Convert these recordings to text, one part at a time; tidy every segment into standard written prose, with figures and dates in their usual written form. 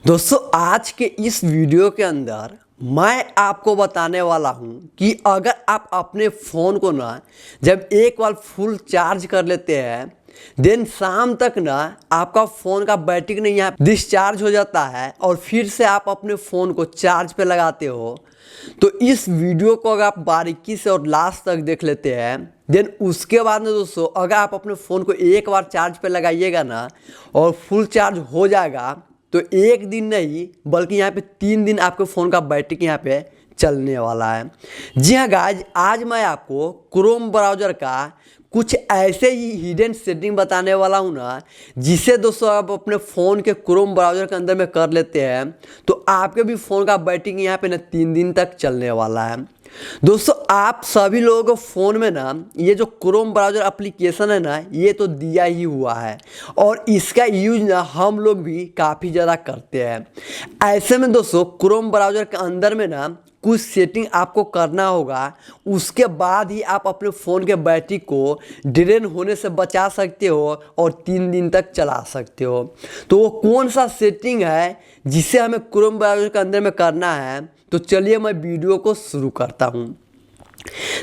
दोस्तों आज के इस वीडियो के अंदर मैं आपको बताने वाला हूं कि अगर आप अपने फ़ोन को ना जब एक बार फुल चार्ज कर लेते हैं देन शाम तक ना आपका फ़ोन का बैटरी नहीं यहाँ डिस्चार्ज हो जाता है और फिर से आप अपने फ़ोन को चार्ज पे लगाते हो। तो इस वीडियो को अगर आप बारीकी से और लास्ट तक देख लेते हैं देन उसके बाद में दोस्तों अगर आप अपने फ़ोन को एक बार चार्ज पे लगाइएगा ना और फुल चार्ज हो जाएगा तो एक दिन नहीं बल्कि यहाँ पे 3 दिन आपके फ़ोन का बैटरी यहाँ पे चलने वाला है। जी हाँ गाइज, आज मैं आपको क्रोम ब्राउज़र का कुछ ऐसे ही हिडन सेटिंग बताने वाला हूँ ना जिसे दोस्तों आप अपने फ़ोन के क्रोम ब्राउज़र के अंदर में कर लेते हैं तो आपके भी फ़ोन का बैटरी यहाँ पे ना 3 दिन तक चलने वाला है। दोस्तों आप सभी लोगों को फ़ोन में ना ये जो क्रोम ब्राउज़र एप्लीकेशन है ना ये तो दिया ही हुआ है और इसका यूज ना हम लोग भी काफ़ी ज़्यादा करते हैं। ऐसे में दोस्तों क्रोम ब्राउज़र के अंदर में ना कुछ सेटिंग आपको करना होगा, उसके बाद ही आप अपने फ़ोन के बैटरी को ड्रेन होने से बचा सकते हो और 3 दिन तक चला सकते हो। तो वो कौन सा सेटिंग है जिसे हमें क्रोम ब्राउज़र के अंदर में करना है, तो चलिए मैं वीडियो को शुरू करता हूँ।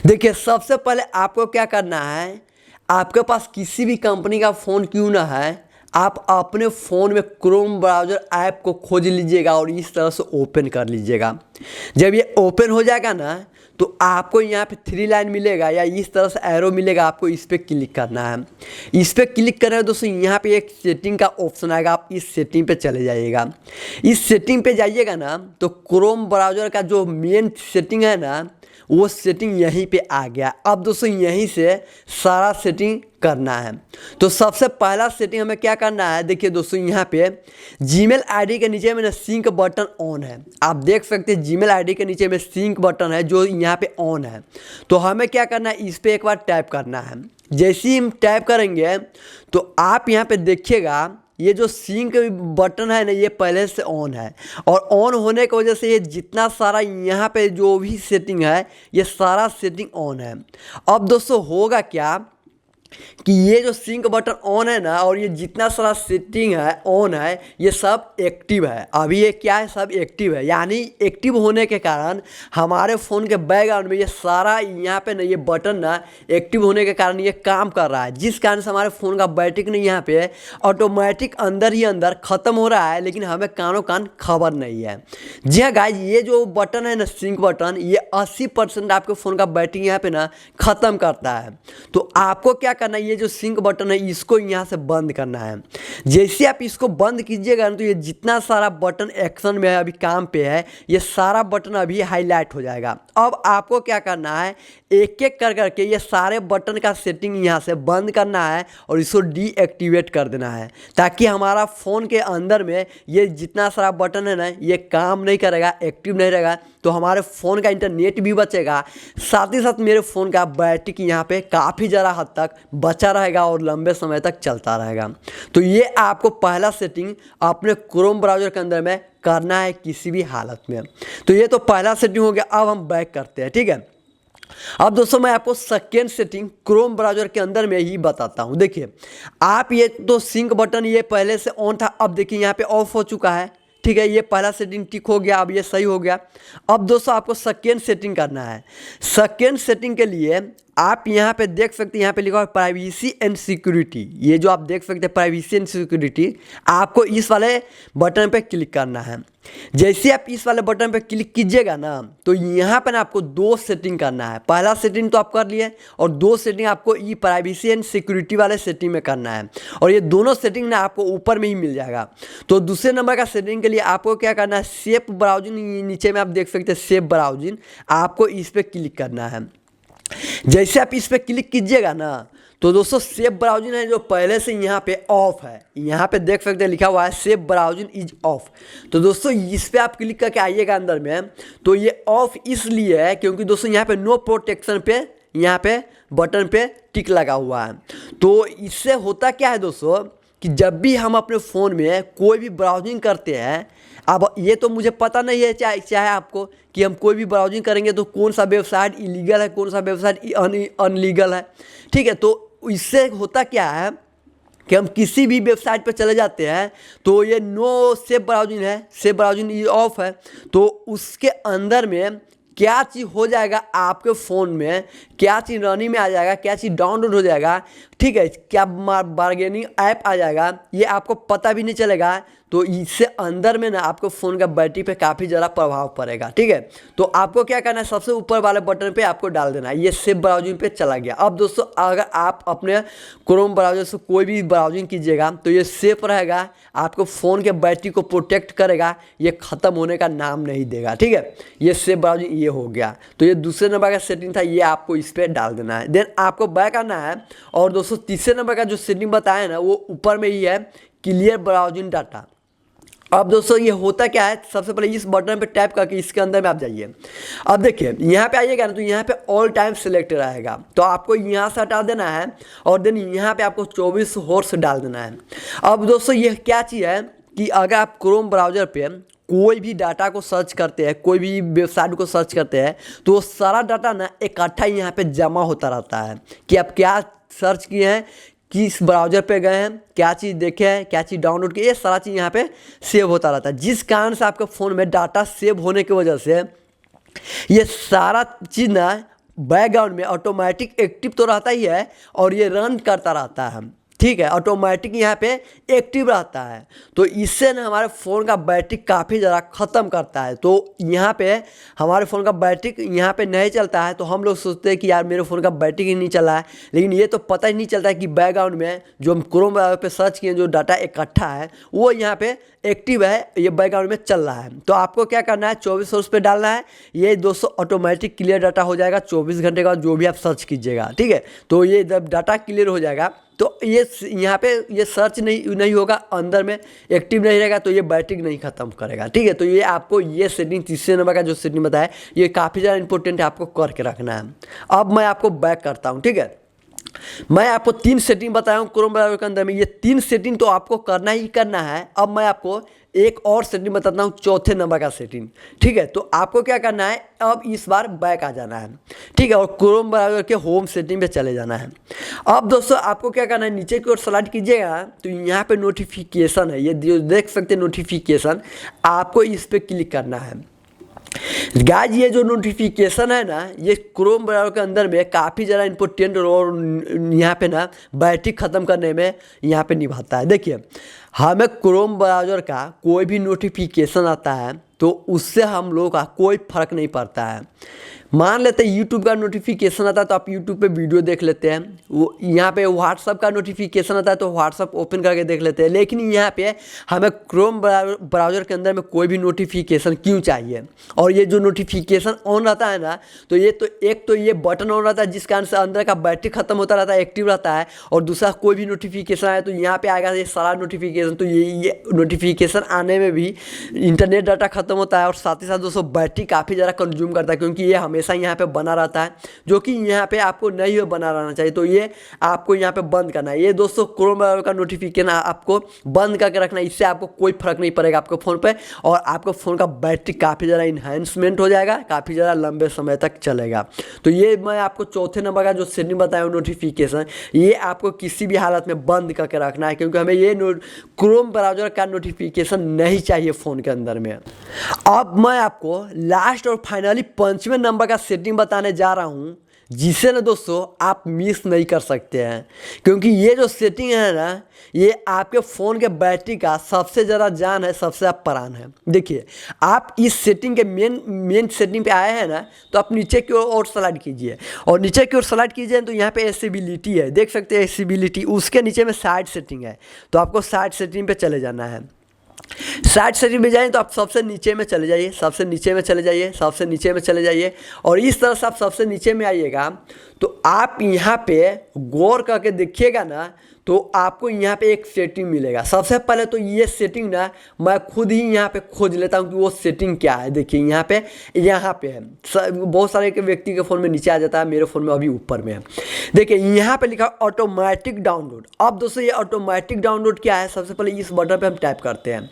देखिए सबसे पहले आपको क्या करना है, आपके पास किसी भी कंपनी का फ़ोन क्यों ना है, आप अपने फ़ोन में क्रोम ब्राउज़र ऐप को खोज लीजिएगा और इस तरह से ओपन कर लीजिएगा। जब ये ओपन हो जाएगा ना तो आपको यहाँ पे 3 लाइन मिलेगा या इस तरह से एरो मिलेगा, आपको इस पर क्लिक करना है। इस पर क्लिक करें दोस्तों यहाँ पे एक सेटिंग का ऑप्शन आएगा, आप इस सेटिंग पे चले जाइएगा। इस सेटिंग पे जाइएगा ना तो क्रोम ब्राउज़र का जो मेन सेटिंग है ना वो सेटिंग यहीं पे आ गया। अब दोस्तों यहीं से सारा सेटिंग करना है। तो सबसे पहला सेटिंग हमें क्या करना है, देखिए दोस्तों यहाँ पे जीमेल आईडी के नीचे में ना सिंक बटन ऑन है। आप देख सकते हैं जीमेल आईडी के नीचे में सिंक बटन है जो यहाँ पे ऑन है। तो हमें क्या करना है, इस पर एक बार टैप करना है। जैसे ही हम टैप करेंगे तो आप यहाँ पे देखिएगा ये जो सिंक बटन है ना ये पहले से ऑन है और ऑन होने की वजह से ये जितना सारा यहाँ पे जो भी सेटिंग है ये सारा सेटिंग ऑन है। अब दोस्तों होगा क्या कि ये जो सिंक बटन ऑन है ना और ये जितना सारा सेटिंग है ऑन है ये सब एक्टिव है। अभी ये क्या है, सब एक्टिव है, यानी एक्टिव होने के कारण हमारे फ़ोन के बैकग्राउंड में ये सारा यहाँ पे ना ये बटन ना एक्टिव होने के कारण ये काम कर रहा है, जिस कारण से हमारे फ़ोन का बैटरी नहीं यहाँ पे ऑटोमेटिक अंदर ही अंदर ख़त्म हो रहा है, लेकिन हमें कानों कान खबर नहीं है। जी हाँ गाइज, ये जो बटन है ना सिंक बटन ये 80% आपके फ़ोन का बैटरी यहाँ पे ना ख़त्म करता है। तो आपको क्या करना है, ये जो सिंक बटन है इसको यहाँ से बंद करना है। जैसे आप इसको बंद कीजिएगा ना तो ये जितना सारा बटन एक्शन में है अभी काम पे है ये सारा बटन अभी हाईलाइट हो जाएगा। अब आपको क्या करना है, एक एक कर करके ये सारे बटन का सेटिंग यहाँ से बंद करना है और इसको डीएक्टिवेट कर देना है ताकि हमारा फ़ोन के अंदर में ये जितना सारा बटन है ना ये काम नहीं करेगा, एक्टिव नहीं रहेगा। तो हमारे फ़ोन का इंटरनेट भी बचेगा, साथ ही साथ मेरे फ़ोन का बैटरी यहाँ पे काफ़ी ज़्यादा हद तक बचा रहेगा और लंबे समय तक चलता रहेगा। तो ये आपको पहला सेटिंग अपने क्रोम ब्राउज़र के अंदर में करना है किसी भी हालत में। तो ये तो पहला सेटिंग हो गया। अब हम बैक करते हैं, ठीक है। अब दोस्तों मैं आपको सेकेंड सेटिंग क्रोम ब्राउज़र के अंदर में ही बताता हूँ। देखिए आप ये तो सिंक बटन ये पहले से ऑन था, अब देखिए यहाँ पे ऑफ हो चुका है, ठीक है। ये पहला सेटिंग टिक हो गया, अब ये सही हो गया। अब दोस्तों आपको सेकेंड सेटिंग करना है। सेकेंड सेटिंग के लिए आप यहाँ पे देख सकते हैं, यहाँ पे लिखा हुआ है प्राइवेसी एंड सिक्योरिटी। ये जो आप देख सकते हैं प्राइवेसी एंड सिक्योरिटी, आपको इस वाले बटन पे क्लिक करना है। जैसे आप इस वाले बटन पे क्लिक कीजिएगा ना तो यहाँ पे ना आपको 2 सेटिंग करना है। पहला सेटिंग तो आप कर लिए और 2 सेटिंग आपको ये प्राइवेसी एंड सिक्योरिटी वाले सेटिंग में करना है और ये दोनों सेटिंग ना आपको ऊपर में ही मिल जाएगा। तो दूसरे नंबर का सेटिंग के लिए आपको क्या करना है, सेफ ब्राउजिंग, नीचे में आप देख सकते हैं सेफ ब्राउजिंग, आपको इस पर क्लिक करना है। जैसे आप इस पर क्लिक कीजिएगा ना तो दोस्तों सेफ ब्राउजिंग है जो पहले से यहाँ पे ऑफ है, यहाँ पे देख सकते हैं लिखा हुआ है सेफ ब्राउजिंग इज ऑफ। तो दोस्तों इस पे आप क्लिक करके आइएगा अंदर में, तो ये ऑफ इसलिए है क्योंकि दोस्तों यहाँ पे नो प्रोटेक्शन पे यहाँ पे बटन पे टिक लगा हुआ है। तो इससे होता क्या है दोस्तों कि जब भी हम अपने फ़ोन में कोई भी ब्राउजिंग करते हैं, अब ये तो मुझे पता नहीं है चाहे आपको कि हम कोई भी ब्राउजिंग करेंगे तो कौन सा वेबसाइट इलीगल है, कौन सा वेबसाइट अनलीगल है, ठीक है। तो इससे होता क्या है कि हम किसी भी वेबसाइट पर चले जाते हैं तो ये नो सेफ ब्राउजिंग है, सेफ ब्राउजिंग ये ऑफ है, तो उसके अंदर में क्या चीज़ हो जाएगा आपके फ़ोन में, क्या चीज़ रनिंग में आ जाएगा, क्या चीज़ डाउनलोड हो जाएगा, ठीक है, क्या बार्गेनिंग ऐप आ जाएगा, ये आपको पता भी नहीं चलेगा। तो इससे अंदर में ना आपको फ़ोन का बैटरी पे काफ़ी ज़्यादा प्रभाव पड़ेगा, ठीक है। तो आपको क्या करना है, सबसे ऊपर वाले बटन पे आपको डाल देना है, ये सेफ ब्राउजिंग पे चला गया। अब दोस्तों अगर आप अपने क्रोम ब्राउज़र से कोई भी ब्राउजिंग कीजिएगा तो ये सेफ रहेगा, आपको फ़ोन के बैटरी को प्रोटेक्ट करेगा, ये ख़त्म होने का नाम नहीं देगा, ठीक है। ये सेफ ब्राउजिंग ये हो गया। तो ये दूसरे नंबर का सेटिंग था, ये आपको इस पर डाल देना है। देन आपको बैक आना है और दोस्तों तीसरे नंबर का जो सेटिंग बताया ना वो ऊपर में ही है, क्लियर ब्राउजिंग डाटा। अब दोस्तों ये होता क्या है, सबसे पहले इस बटन पे टैप करके इसके अंदर में आप जाइए। अब देखिए यहाँ पे आइएगा ना तो यहाँ पे ऑल टाइम सिलेक्ट रहेगा, तो आपको यहाँ से हटा देना है और देन यहाँ पे आपको 24 हॉर्स डाल देना है। अब दोस्तों ये क्या चीज़ है कि अगर आप क्रोम ब्राउज़र पे कोई भी डाटा को सर्च करते हैं, कोई भी वेबसाइट को सर्च करते हैं, तो वो सारा डाटा ना इकट्ठा यहाँ पे जमा होता रहता है कि आप क्या सर्च किए हैं, किस ब्राउज़र पे गए हैं, क्या चीज़ देखे हैं, क्या चीज़ डाउनलोड की, ये सारा चीज़ यहाँ पे सेव होता रहता है। जिस कारण से आपके फ़ोन में डाटा सेव होने की वजह से ये सारा चीज़ ना बैकग्राउंड में ऑटोमेटिक एक्टिव तो रहता ही है और ये रन करता रहता है, ठीक है, ऑटोमेटिक यहाँ पे एक्टिव रहता है। तो इससे ना हमारे फ़ोन का बैटरी काफ़ी ज़्यादा ख़त्म करता है। तो यहाँ पे हमारे फ़ोन का बैटरी यहाँ पे नहीं चलता है तो हम लोग सोचते हैं कि यार मेरे फ़ोन का बैटरी ही नहीं चला है, लेकिन ये तो पता ही नहीं चलता है कि बैकग्राउंड में जो हम क्रोम पे सर्च किए जो डाटा इकट्ठा है वो यहाँ पे एक्टिव है, ये बैकग्राउंड में चल रहा है। तो आपको क्या करना है, 24 हॉर्स पे डालना है, ये दोस्तों ऑटोमेटिक क्लियर डाटा हो जाएगा 24 घंटे का जो भी आप सर्च कीजिएगा, ठीक है। तो ये जब डाटा क्लियर हो जाएगा तो ये यहाँ पे ये सर्च नहीं होगा, अंदर में एक्टिव नहीं रहेगा, तो ये बैटरी नहीं ख़त्म करेगा, ठीक है। तो ये आपको ये सेटिंग तीसरे नंबर का जो सेटिंग बताया ये काफ़ी ज़्यादा इंपॉर्टेंट है, आपको करके रखना है। अब मैं आपको बैक करता हूँ, ठीक है। मैं आपको 3 सेटिंग बताया हूँ क्रोम ब्राउज़र के अंदर में, ये 3 सेटिंग तो आपको करना ही करना है। अब मैं आपको एक और सेटिंग बताता हूँ, चौथे नंबर का सेटिंग, ठीक है। तो आपको क्या करना है, अब इस बार बैक आ जाना है, ठीक है, और क्रोम ब्राउज़र के होम सेटिंग पे चले जाना है। अब दोस्तों आपको क्या करना है, नीचे की ओर स्लाइड कीजिएगा तो यहाँ पे नोटिफिकेशन है, ये जो देख सकते हैं नोटिफिकेशन, आपको इस पर क्लिक करना है। गाइस ये जो नोटिफिकेशन है ना, ये क्रोम ब्राउज़र के अंदर में काफ़ी ज़्यादा इंपॉर्टेंट रोल यहाँ पे ना बैटरी ख़त्म करने में यहाँ पे निभाता है। देखिए हमें क्रोम ब्राउज़र का कोई भी नोटिफिकेशन आता है तो उससे हम लोगों का कोई फ़र्क नहीं पड़ता है। मान लेते हैं यूट्यूब का नोटिफिकेशन आता है तो आप यूट्यूब पे वीडियो देख लेते हैं, वो यहाँ पे व्हाट्सअप का नोटिफिकेशन आता है तो व्हाट्सअप ओपन करके देख लेते हैं। लेकिन यहाँ पे हमें क्रोम ब्राउज़र के अंदर में कोई भी नोटिफिकेशन क्यों चाहिए, और ये जो नोटिफिकेशन ऑन रहता है ना, तो ये बटन ऑन रहता है जिस कारण से अंदर का बैटरी ख़त्म होता रहता है, एक्टिव रहता है, और दूसरा कोई भी नोटिफिकेशन आए तो यहाँ पे आएगा ये सारा नोटिफिकेशन। तो ये नोटिफिकेशन आने में भी इंटरनेट डाटा ख़त्म होता है और साथ ही साथ दोस्तों बैटरी काफ़ी ज़्यादा कंज्यूम करता है, क्योंकि ये हमेशा यहाँ पे बना रहता है, जो कि यहाँ पे आपको नहीं बना रहना चाहिए। तो ये आपको यहाँ पे बंद करना है। ये दोस्तों क्रोम ब्राउज़र का नोटिफिकेशन आपको बंद करके रखना है, इससे आपको कोई फर्क नहीं पड़ेगा आपके फ़ोन पे, और आपको फ़ोन का बैटरी काफ़ी ज़्यादा इन्हांसमेंट हो जाएगा, काफ़ी ज़्यादा लंबे समय तक चलेगा। तो ये मैं आपको चौथे नंबर का जो सेटिंग बताया हूँ नोटिफिकेशन, ये आपको किसी भी हालत में बंद करके रखना है, क्योंकि हमें ये क्रोम ब्राउज़र का नोटिफिकेशन नहीं चाहिए फ़ोन के अंदर में। अब मैं आपको लास्ट और फाइनली 5वें नंबर का सेटिंग बताने जा रहा हूँ, जिसे ना दोस्तों आप मिस नहीं कर सकते हैं, क्योंकि ये जो सेटिंग है ना, ये आपके फ़ोन के बैटरी का सबसे ज़्यादा जान है, सबसे ज़्यादा प्राण है। देखिए आप इस सेटिंग के मेन सेटिंग पे आए हैं ना, तो आप नीचे की ओर स्लाइड कीजिए, और नीचे की ओर स्लाइड कीजिए तो यहाँ पे एक्सेसिबिलिटी है, देख सकते हैं एक्सेसिबिलिटी, उसके नीचे में साइड सेटिंग है, तो आपको साइड सेटिंग पे चले जाना है। साइड सेटिंग में जाएँ तो आप सबसे नीचे में चले जाइए, सबसे नीचे में चले जाइए, सबसे नीचे में चले जाइए, और इस तरह से आप सबसे नीचे में आइएगा तो आप यहाँ पे गौर करके देखिएगा ना, तो आपको यहाँ पे एक सेटिंग मिलेगा। सबसे पहले तो ये सेटिंग ना मैं खुद ही यहाँ पे खोज लेता हूँ कि वो सेटिंग क्या है। देखिए यहाँ पे है, बहुत सारे के व्यक्ति के फ़ोन में नीचे आ जाता है, मेरे फ़ोन में अभी ऊपर में है। देखिए यहाँ पे लिखा ऑटोमेटिक डाउनलोड। अब दोस्तों ये ऑटोमेटिक डाउनलोड क्या है, सबसे पहले इस बटन पे हम टैप करते हैं,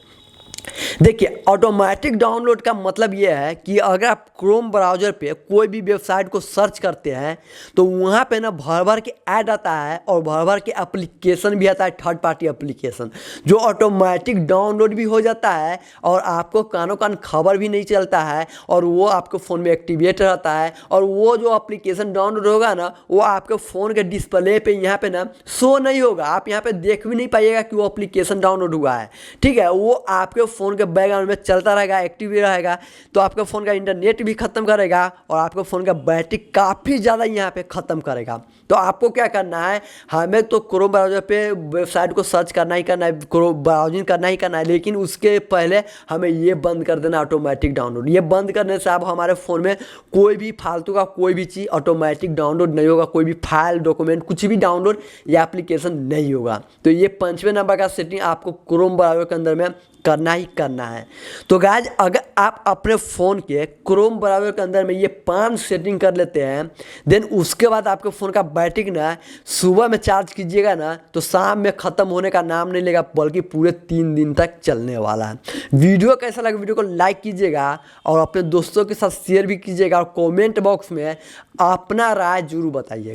देखिए, ऑटोमेटिक डाउनलोड का मतलब ये है कि अगर आप क्रोम ब्राउज़र पे कोई भी वेबसाइट को सर्च करते हैं तो वहाँ पे ना भर भर के ऐड आता है और भर भर के एप्लीकेशन भी आता है, थर्ड पार्टी एप्लीकेशन, जो ऑटोमेटिक डाउनलोड भी हो जाता है और आपको कानों कान खबर भी नहीं चलता है और वो आपके फ़ोन में एक्टिवेट रहता है। और वो जो एप्लीकेशन डाउनलोड होगा ना, वो आपके फ़ोन के डिस्प्ले पे यहाँ पे ना शो नहीं होगा, आप यहाँ पे देख भी नहीं पाइएगा कि वो एप्लीकेशन डाउनलोड हुआ है। ठीक है, वो आपके फ़ोन के बैकग्राउंड में चलता रहेगा, एक्टिव भी रहेगा, तो आपके फ़ोन का इंटरनेट भी ख़त्म करेगा और आपके फ़ोन का बैटरी काफ़ी ज़्यादा यहाँ पे ख़त्म करेगा। तो आपको क्या करना है, हमें तो क्रोम ब्राउज़र पे वेबसाइट को सर्च करना ही करना है, क्रोम ब्राउजिंग करना ही करना है, लेकिन उसके पहले हमें ये बंद कर देना ऑटोमेटिक डाउनलोड। ये बंद करने से अब हमारे फ़ोन में कोई भी फालतू का कोई भी चीज़ ऑटोमेटिक डाउनलोड नहीं होगा, कोई भी फाइल डॉक्यूमेंट कुछ भी डाउनलोड या एप्लीकेशन नहीं होगा। तो ये 5वें नंबर का सेटिंग आपको क्रोम ब्राउज़र के अंदर में करना ही करना है। तो गाइज, अगर आप अपने फ़ोन के क्रोम ब्राउज़र के अंदर में ये 5 सेटिंग कर लेते हैं, देन उसके बाद आपके फ़ोन का बैटरी ना सुबह में चार्ज कीजिएगा ना तो शाम में ख़त्म होने का नाम नहीं लेगा, बल्कि पूरे 3 दिन तक चलने वाला है। वीडियो कैसा लगा, वीडियो को लाइक कीजिएगा और अपने दोस्तों के साथ शेयर भी कीजिएगा और कमेंट बॉक्स में अपना राय जरूर बताइएगा।